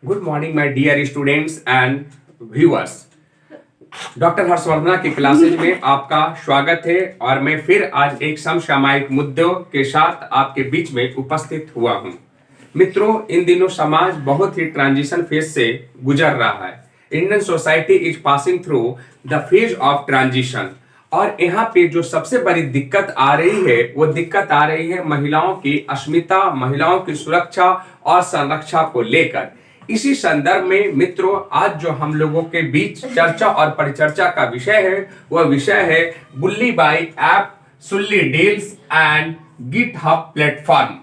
Good morning my dear students and viewers. Doctor Harshvardhana की classes में आपका स्वागत है और मैं फिर आज एक समसामयिक मुद्दों के साथ आपके बीच में उपस्थित हुआ हूं। मित्रों, इन दिनों समाज बहुत ही ट्रांजिशन फेज से गुजर रहा है। Indian society is passing through the phase of transition और यहाँ पे जो सबसे बड़ी दिक्कत आ रही है वो दिक्कत आ रही है महिलाओं की अस्मिता, महिलाओं की सुरक्षा और संरक्षा को लेकर। इसी संदर्भ में मित्रों, आज जो हम लोगों के बीच चर्चा और परिचर्चा का विषय है वह विषय है Bulli Bai app, Sulli Deals and GitHub platform.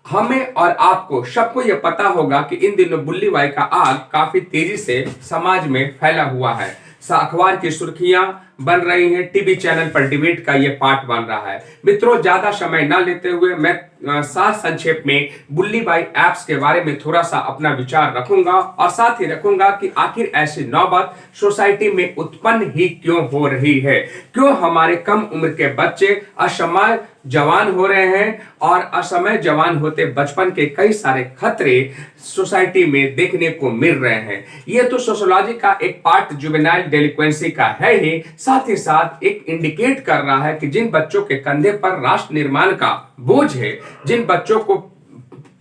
हमें और आपको सबको यह पता होगा कि इन दिनों बुल्ली बाई का आग काफी तेजी से समाज में फैला हुआ है। अखबार की सुर्खियां बन रही हैं, टीवी चैनल पर डिबेट का यह पार्ट बन रहा है। मित्रों, ज्यादा समय न लेते हुए मैं साथ संक्षेप में बुल्ली बाई ऐप्स के बारे में थोड़ा सा अपना विचार रखूंगा और साथ ही रखूंगा कि आखिर ऐसी नौबत सोसाइटी में उत्पन्न ही क्यों हो रही है, क्यों हमारे कम उम्र के बच्चे असमय जवान हो रहे हैं और असमय जवान होते बचपन के कई सारे खतरे सोसाइटी में देखने को मिल रहे हैं। यह तो सोशियोलॉजी का एक पार्ट जुवेनाइल डेलिक्वेंसी का है ही, साथ ही साथ एक इंडिकेट कर रहा है कि जिन बच्चों के कंधे पर राष्ट्र निर्माण का बोझ है, जिन बच्चों को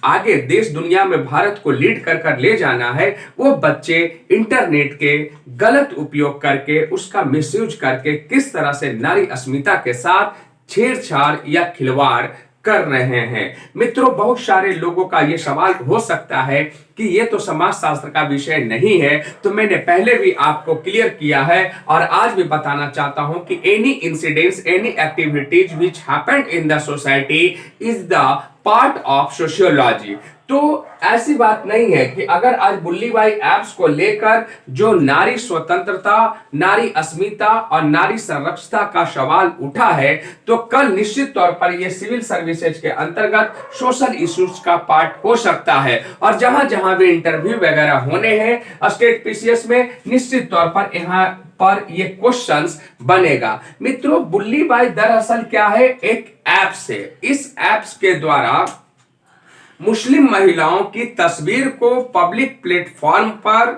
आगे देश दुनिया में भारत को लीड कर कर ले जाना है, वो बच्चे इंटरनेट के गलत उपयोग करके, उसका मिसयूज करके किस तरह से नारी अस्मिता के साथ छेड़छाड़ या खिलवाड़ कर रहे हैं। मित्रों, बहुत सारे लोगों का यह सवाल हो सकता है कि यह तो समाज शास्त्र का विषय नहीं है, तो मैंने पहले भी आपको क्लियर किया है और आज भी बताना चाहता हूं कि any incidents, any activities which happened in the society is the part of sociology. तो ऐसी बात नहीं है कि अगर आज बुल्ली बाई ऐप्स को लेकर जो नारी स्वतंत्रता, नारी अस्मिता और नारी संरक्षता का सवाल उठा है, तो कल निश्चित तौर पर यह सिविल सर्विसेज के अंतर्गत सोशल इश्यूज का पार्ट हो सकता है और जहां जहां भी इंटरव्यू वगैरह होने हैं स्टेट पीसीएस में, निश्चित तौर पर यहाँ पर ये क्वेश्चंस बनेगा। मित्रों, बुल्ली बाई दरअसल क्या है? एक ऐप्स है। इस ऐप्स के द्वारा मुस्लिम महिलाओं की तस्वीर को पब्लिक प्लेटफॉर्म पर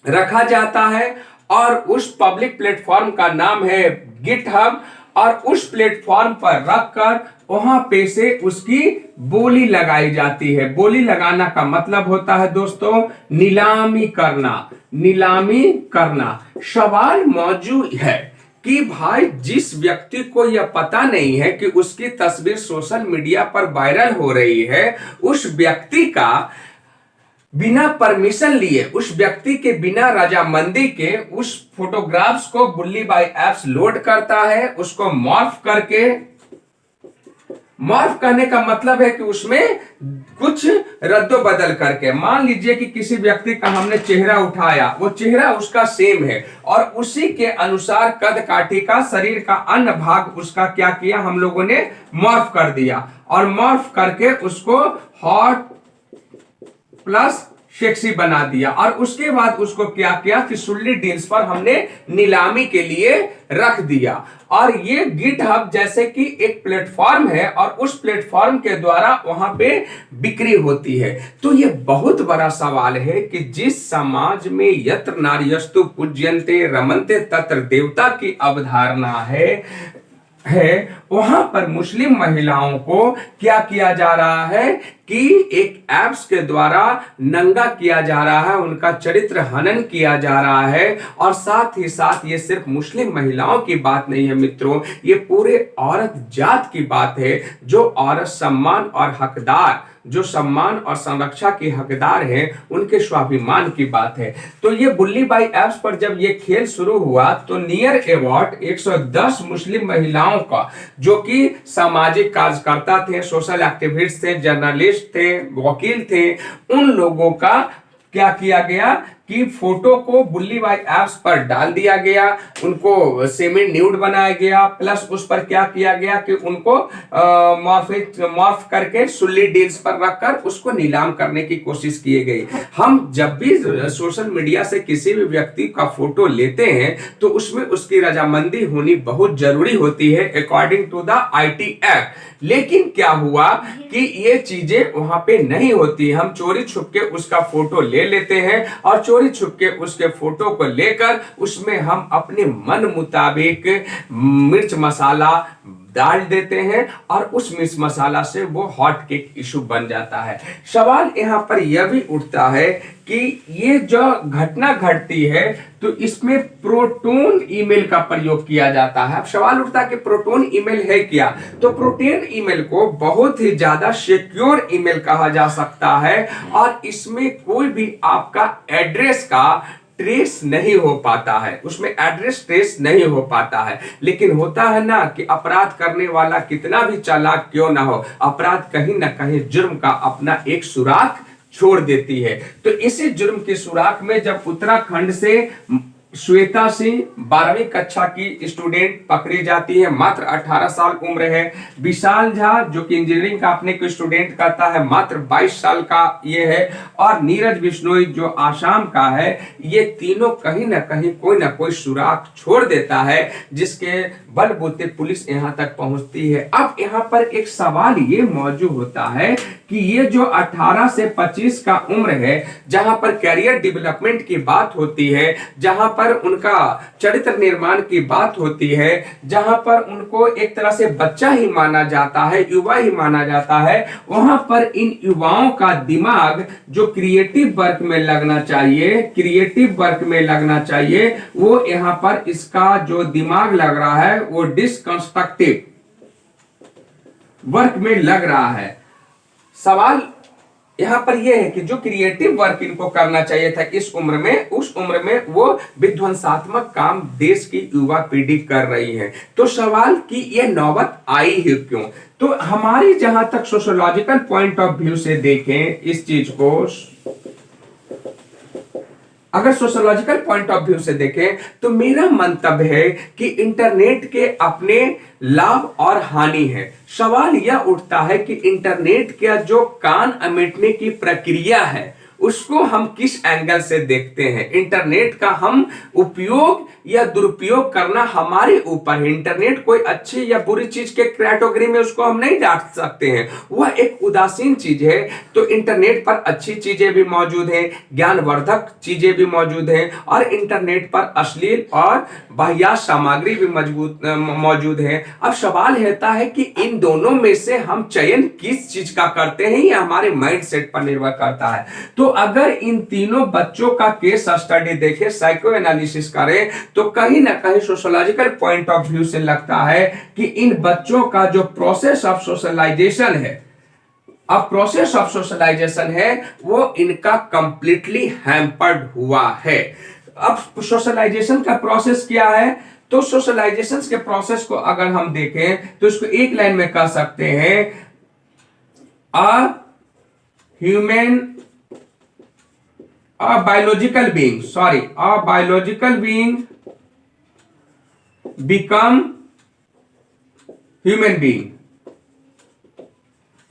रखा जाता है और उस पब्लिक प्लेटफॉर्म का नाम है गिटहब और उस प्लेटफॉर्म पर रखकर वहां पे से उसकी बोली लगाई जाती है। बोली लगाना का मतलब होता है दोस्तों नीलामी करना। नीलामी करना। सवाल मौजूद है कि भाई जिस व्यक्ति को यह पता नहीं है कि उसकी तस्वीर सोशल मीडिया पर वायरल हो रही है, उस व्यक्ति का बिना परमिशन लिए, उस व्यक्ति के बिना रजामंदी के उस फोटोग्राफ्स को बुल्ली बाई ऐप्स लोड करता है, उसको मॉर्फ करने का मतलब है कि उसमें कुछ रद्दो बदल करके, मान लीजिए कि किसी व्यक्ति का हमने चेहरा उठाया, वो चेहरा उसका सेम है और उसी के अनुसार कद काठी का, शरीर का अन्य भाग उसका क्या किया, हम लोगों ने मॉर्फ कर दिया और मॉर्फ करके उसको हॉट प्लस सेक्सी बना दिया और उसके बाद उसको क्या किया कि सुल्ली डील्स पर हमने नीलामी के लिए रख दिया। और ये गिटहब जैसे कि एक प्लेटफॉर्म है और उस प्लेटफॉर्म के द्वारा वहां पे बिक्री होती है। तो ये बहुत बड़ा सवाल है कि जिस समाज में यत्र नार्यस्तु पूज्यन्ते रमन्ते तत्र देवता की अवधारणा है वहां पर मुस्लिम महिलाओं को क्या किया जा रहा है कि एक ऐप्स के द्वारा नंगा किया जा रहा है, उनका चरित्र हनन किया जा रहा है। और साथ ही साथ ये सिर्फ मुस्लिम महिलाओं की बात नहीं है मित्रों, ये पूरे औरत जात की बात है। जो औरत सम्मान और हकदार, जो सम्मान और संरक्षा की हकदार हैं, उनके स्वाभिमान की बात है। तो ये बुल्ली बाई ऐप्स पर जब ये खेल शुरू हुआ तो नियर अबाउट 110 मुस्लिम महिलाओं का, जो कि सामाजिक कार्यकर्ता थे, सोशल एक्टिविस्ट थे, जर्नलिस्ट थे, वकील थे, उन लोगों का क्या किया गया कि फोटो को बुल्ली बाई ऐप्स पर डाल दिया गया, उनको सेमी न्यूड बनाया गया, प्लस उस पर क्या किया गया कि उनको मॉर्फ करके सुल्ली डील्स पर रखकर उसको नीलाम करने की कोशिश की गई। हम जब भी सोशल मीडिया से किसी भी व्यक्ति का फोटो लेते हैं तो उसमें उसकी रजामंदी होनी बहुत जरूरी होती है according to the IT act. लेकिन क्या हुआ कि ये चीजें वहां पे नहीं होती, हम चोरी छुपके उसका फोटो ले लेते हैं और चोरी छुपके उसके फोटो को लेकर उसमें हम अपने मन मुताबिक मिर्च मसाला डाल देते हैं और उस मिर्च मसाला से वो हॉट केक इशू बन जाता है। सवाल यहाँ पर यह भी उठता है कि ये जो घटना घटती है तो इसमें प्रोटोन ईमेल का प्रयोग किया जाता है। अब सवाल उठता है कि प्रोटोन ईमेल है क्या? तो प्रोटोन ईमेल को बहुत ही ज्यादा सिक्योर ईमेल कहा जा सकता है और इसमें कोई भी आपका एड्रेस का ट्रेस नहीं हो पाता है, उसमें एड्रेस ट्रेस नहीं हो पाता है। लेकिन होता है ना कि अपराध करने वाला कितना भी चालाक क्यों ना हो, अपराध कहीं ना कहीं जुर्म का अपना एक सुराख छोड़ देती है। तो इसी जुर्म के सुराख में जब उत्तराखंड से श्वेता सिंह 12वीं कक्षा की स्टूडेंट पकड़ी जाती है, मात्र 18 साल उम्र है। विशाल झा जो कि इंजीनियरिंग का अपने को स्टूडेंट कहता है, मात्र 22 साल का ये है, और नीरज बिश्नोई जो आसाम का है, ये तीनों कहीं ना कहीं कोई ना कोई सुराग छोड़ देता है जिसके बलबूते पुलिस यहाँ तक पहुंचती है। अब यहाँ पर एक सवाल ये मौजूद होता है कि ये जो 18 से 25 का उम्र है, जहां पर कैरियर डेवलपमेंट की बात होती है, जहां पर उनका चरित्र निर्माण की बात होती है, जहां पर उनको एक तरह से बच्चा ही माना जाता है, युवा ही माना जाता है, वहां पर इन युवाओं का दिमाग जो क्रिएटिव वर्क में लगना चाहिए, वो यहाँ पर इसका जो दिमाग लग रहा है वो डिसकंस्ट्रक्टिव वर्क में लग रहा है। सवाल यहां पर यह है कि जो क्रिएटिव वर्क इनको करना चाहिए था इस उम्र में, उस उम्र में वो विध्वंसात्मक काम देश की युवा पीढ़ी कर रही है। तो सवाल कि ये नौबत आई है क्यों? तो हमारी जहां तक सोशियोलॉजिकल पॉइंट ऑफ व्यू से देखें इस चीज को, अगर सोशियोलॉजिकल पॉइंट ऑफ व्यू से देखें तो मेरा मंतव्य है कि इंटरनेट के अपने लाभ और हानि है। सवाल यह उठता है कि इंटरनेट का जो कान अमेटने की प्रक्रिया है उसको हम किस एंगल से देखते हैं। इंटरनेट का हम उपयोग या दुरुपयोग करना हमारे ऊपर है। इंटरनेट कोई अच्छी या बुरी चीज के कैटेगरी में उसको हम नहीं डांट सकते हैं, वह एक उदासीन चीज है। तो इंटरनेट पर अच्छी चीजें भी मौजूद हैं, ज्ञानवर्धक चीजें भी मौजूद हैं, और इंटरनेट पर अश्लील और वाहियात सामग्री भी मौजूद है। अब सवाल रहता है कि इन दोनों में से हम चयन किस चीज का करते हैं, यह हमारे माइंड सेट पर निर्भर करता है। तो अगर इन तीनों बच्चों का केस स्टडी देखें, साइको एनालिसिस करें, तो कहीं ना कहीं सोशोलॉजिकल पॉइंट ऑफ व्यू से लगता है कि इन बच्चों का जो प्रोसेस ऑफ सोशलाइजेशन है, अब प्रोसेस ऑफ सोशलाइजेशन है वो इनका कंप्लीटली हैम्पर्ड हुआ है। अब सोशलाइजेशन का प्रोसेस क्या है? तो सोशलाइजेशन के प्रोसेस को अगर हम देखें तो इसको एक लाइन में कह सकते हैं, अ biological being become human being।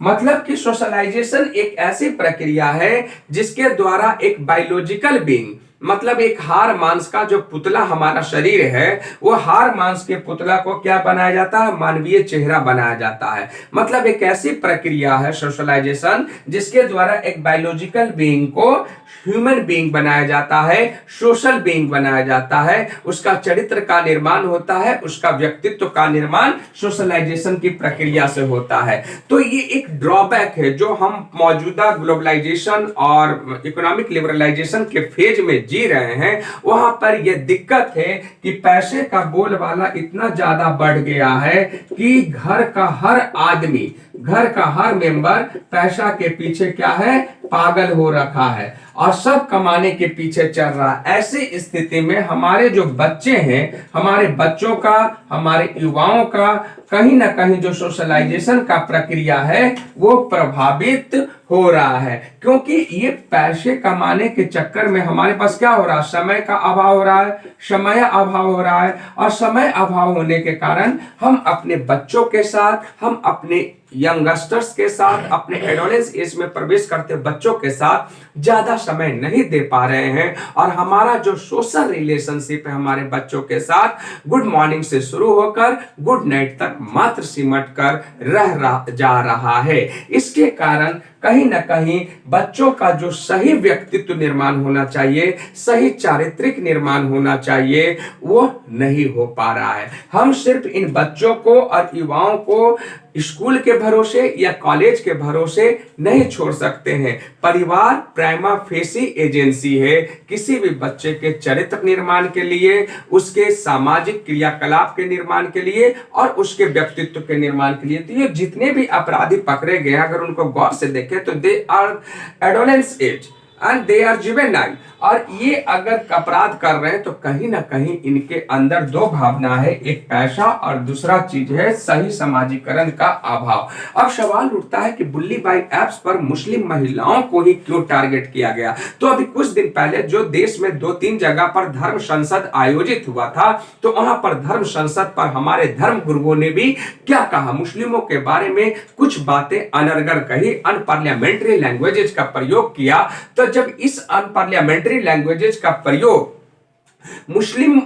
मतलब कि सोशलाइजेशन एक ऐसी प्रक्रिया है जिसके द्वारा एक बायोलॉजिकल बीइंग, मतलब एक हार मांस का जो पुतला हमारा शरीर है, वो हार मांस के पुतला को क्या बनाया जाता है? मानवीय चेहरा बनाया जाता है। मतलब एक ऐसी प्रक्रिया है सोशलाइजेशन जिसके द्वारा एक बायोलॉजिकल बीइंग को ह्यूमन बीइंग बनाया जाता है, सोशल बीइंग बनाया जाता है, उसका चरित्र का निर्माण होता है, उसका व्यक्तित्व का निर्माण सोशलाइजेशन की प्रक्रिया से होता है। तो ये एक ड्रॉबैक है जो हम मौजूदा ग्लोबलाइजेशन और इकोनॉमिक लिबरलाइजेशन के फेज में जी रहे हैं। वहां पर यह दिक्कत है कि पैसे का बोलबाला इतना ज्यादा बढ़ गया है कि घर का हर आदमी, घर का हर मेंबर पैसा के पीछे क्या है? पागल हो रखा है और सब कमाने के पीछे चल रहा है। ऐसी स्थिति में हमारे जो बच्चे हैं, हमारे बच्चों का, हमारे युवाओं का कहीं ना कहीं जो सोशलाइजेशन का प्रक्रिया है वो प्रभावित हो रहा है, क्योंकि ये पैसे कमाने के चक्कर में हमारे पास क्या हो रहा है, समय का अभाव हो रहा है, समय अभाव हो रहा है। और समय अभाव होने के कारण हम अपने बच्चों के साथ, हम अपने यंगस्टर्स के साथ, अपने एडोलेंस एज में प्रवेश करते बच्चों के साथ ज्यादा समय नहीं दे पा रहे हैं। और हमारा जो सोशल रिलेशनशिप है हमारे बच्चों के साथ गुड मॉर्निंग से शुरू होकर गुड नाइट तक मात्र सिमट कर जा रहा है। इसके कारण कहीं ना कहीं बच्चों का जो सही व्यक्तित्व निर्माण होना चाहिए, सही चारित्रिक निर्माण होना चाहिए, वो नहीं हो पा रहा है। हम सिर्फ इन बच्चों को और युवाओं को स्कूल के भरोसे या कॉलेज के भरोसे नहीं छोड़ सकते हैं। परिवार प्राइमा फेसी एजेंसी है किसी भी बच्चे के चरित्र निर्माण के लिए, उसके सामाजिक क्रियाकलाप के निर्माण के लिए और उसके व्यक्तित्व के निर्माण के लिए। तो ये जितने भी अपराधी पकड़े गए अगर उनको गौर से देखें तो they are adolescence age and they are juvenile. और ये अगर अपराध कर रहे हैं तो कहीं ना कहीं इनके अंदर दो भावना है, एक पैसा और दूसरा चीज है सही समाजीकरण का अभाव। अब सवाल उठता है कि बुल्ली बाई एप्स पर मुस्लिम महिलाओं को ही क्यों टारगेट किया गया। तो अभी कुछ दिन पहले जो देश में 2-3 जगह पर धर्म संसद आयोजित हुआ था, तो वहां पर धर्म संसद पर हमारे धर्म गुरुओं ने भी क्या कहा, मुस्लिमों के बारे में कुछ बातें अनर्गल कही, अनपार्लियामेंट्री लैंग्वेजेस का प्रयोग किया। तो जब इस अनपार्लियामेंट्री लैंग्वेजेस का प्रयोग मुस्लिम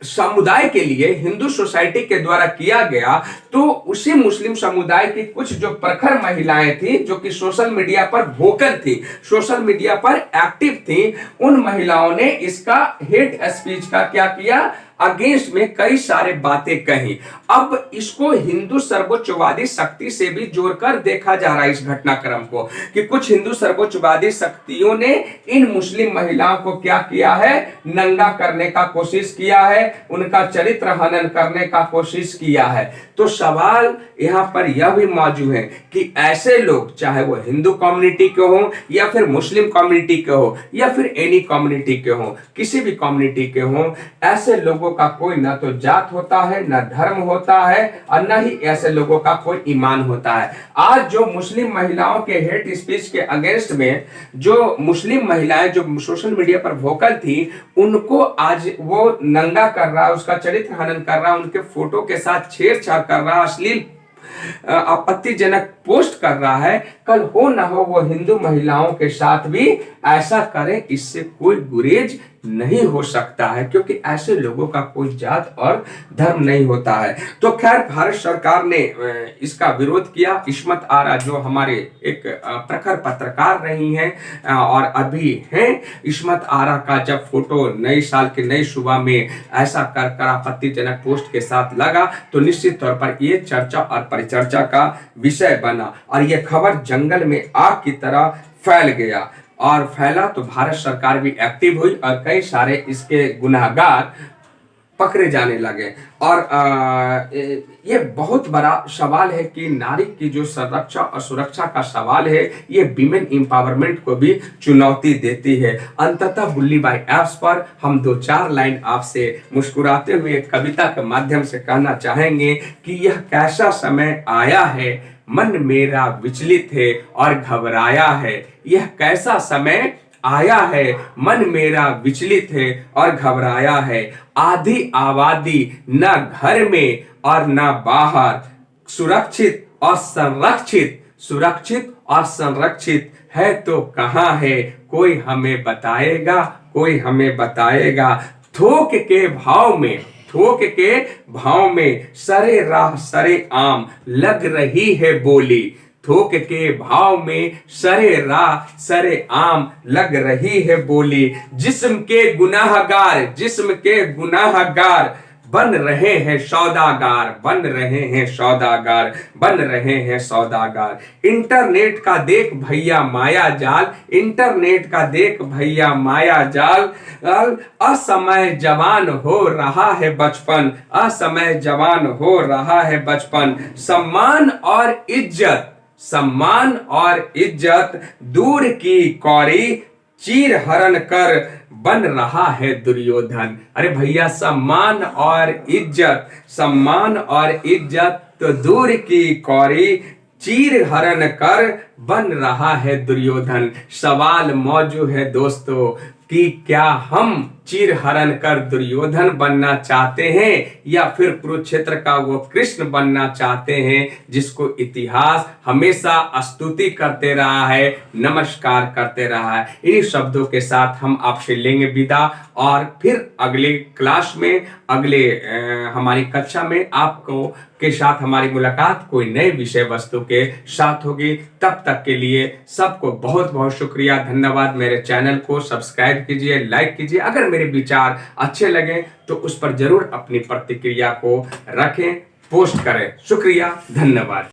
समुदाय के लिए हिंदू सोसाइटी के द्वारा किया गया, तो उसी मुस्लिम समुदाय की कुछ जो प्रखर महिलाएं थी जो कि सोशल मीडिया पर वोकल थी, सोशल मीडिया पर एक्टिव थी, उन महिलाओं ने इसका हेट स्पीच का क्या किया, अगेंस्ट में कई सारे बातें कही। अब इसको हिंदू सर्वोच्चवादी शक्ति से भी जोड़कर देखा जा रहा है इस घटनाक्रम को, कि कुछ हिंदू सर्वोच्चवादी शक्तियों ने इन मुस्लिम महिलाओं को क्या किया है, नंगा करने का कोशिश किया है, उनका चरित्र हनन करने का कोशिश किया है। तो सवाल यहां पर यह भी मौजूद है कि ऐसे लोग, चाहे वो हिंदू कम्युनिटी के हो या फिर मुस्लिम कम्युनिटी के हो या फिर एनी कम्युनिटी के हो, किसी भी कम्युनिटी के हो, ऐसे लोगों का कोई ना तो जात होता है, ना धर्म होता है और न ही ऐसे लोगों का कोई ईमान होता है। आज जो मुस्लिम महिलाओं के हेट स्पीच के अगेंस्ट में जो मुस्लिम महिलाएं जो सोशल मीडिया पर वोकल थी, उनको आज वो नंगा कर रहा है, उसका चरित्र हनन कर रहा है, उनके फोटो के साथ छेड़छाड़ कर रहा है, अश्लील आपत्तिजनक पोस्ट कर रहा है। कल हो ना हो वो हिंदू महिलाओं के साथ भी ऐसा करें, इससे कोई गुरेज नहीं हो सकता है, क्योंकि ऐसे लोगों का कोई जात और धर्म नहीं होता है। तो खैर भारत सरकार ने इसका विरोध किया। इस्मत आरा जो हमारे एक प्रखर पत्रकार रही हैं और अभी हैं, इस्मत आरा का जब फोटो नए साल के नई सुबह में ऐसा कर आपत्तिजनक पोस्ट के साथ लगा तो निश्चित तौर पर ये चर्चा और परिचर्चा का विषय बना और ये खबर जंगल में आग की तरह फैल गया। और फैला तो भारत सरकार भी एक्टिव हुई और कई सारे इसके गुनाहगार पकड़े जाने लगे। और ये बहुत बड़ा सवाल है कि नारी की जो संरक्षा और सुरक्षा का सवाल है, ये विमेन एम्पावरमेंट को भी चुनौती देती है। अंततः बुल्ली बाई एप्स पर हम 2-4 लाइन आपसे मुस्कुराते हुए कविता के माध्यम से कहना चाहेंगे कि यह कैसा समय आया है, मन मेरा विचलित है और घबराया है। यह कैसा समय आया है, मन मेरा विचलित है और घबराया है। आधी आबादी न घर में और न बाहर, सुरक्षित और संरक्षित, सुरक्षित और संरक्षित है तो कहां है, कोई हमें बताएगा, कोई हमें बताएगा। थोक के भाव में, थोक के भाव में सरे राह सरे आम लग रही है बोली। थोक के भाव में सरे राह सरे आम लग रही है बोली। जिस्म के गुनाहगार, जिस्म के गुनाहगार बन रहे हैं सौदागार, बन रहे हैं सौदागार, बन रहे हैं सौदागार। इंटरनेट का देख भैया माया जाल, इंटरनेट का देख भैया माया जाल। असमय जवान हो रहा है बचपन, असमय जवान हो रहा है बचपन। सम्मान और इज्जत, सम्मान और इज्जत दूर की कौड़ी, चीर हरण कर बन रहा है दुर्योधन। अरे भैया, सम्मान और इज्जत तो दूर की कौड़ी, चीर हरण कर बन रहा है दुर्योधन। सवाल मौजूद है दोस्तों कि क्या हम चीर हरण कर दुर्योधन बनना चाहते हैं या फिर कुरुक्षेत्र का वो कृष्ण बनना चाहते हैं जिसको इतिहास हमेशा स्तुति करते रहा है, नमस्कार करते रहा है। इन्हीं शब्दों के साथ हम आपसे लेंगे विदा और फिर अगले क्लास में, हमारी कक्षा में आपको के साथ हमारी मुलाकात कोई नए विषय वस्तु के साथ होगी। तब तक के लिए सबको बहुत बहुत शुक्रिया, धन्यवाद। मेरे चैनल को सब्सक्राइब कीजिए, लाइक कीजिए। अगर मेरे विचार अच्छे लगे तो उस पर जरूर अपनी प्रतिक्रिया को रखें, पोस्ट करें। शुक्रिया, धन्यवाद।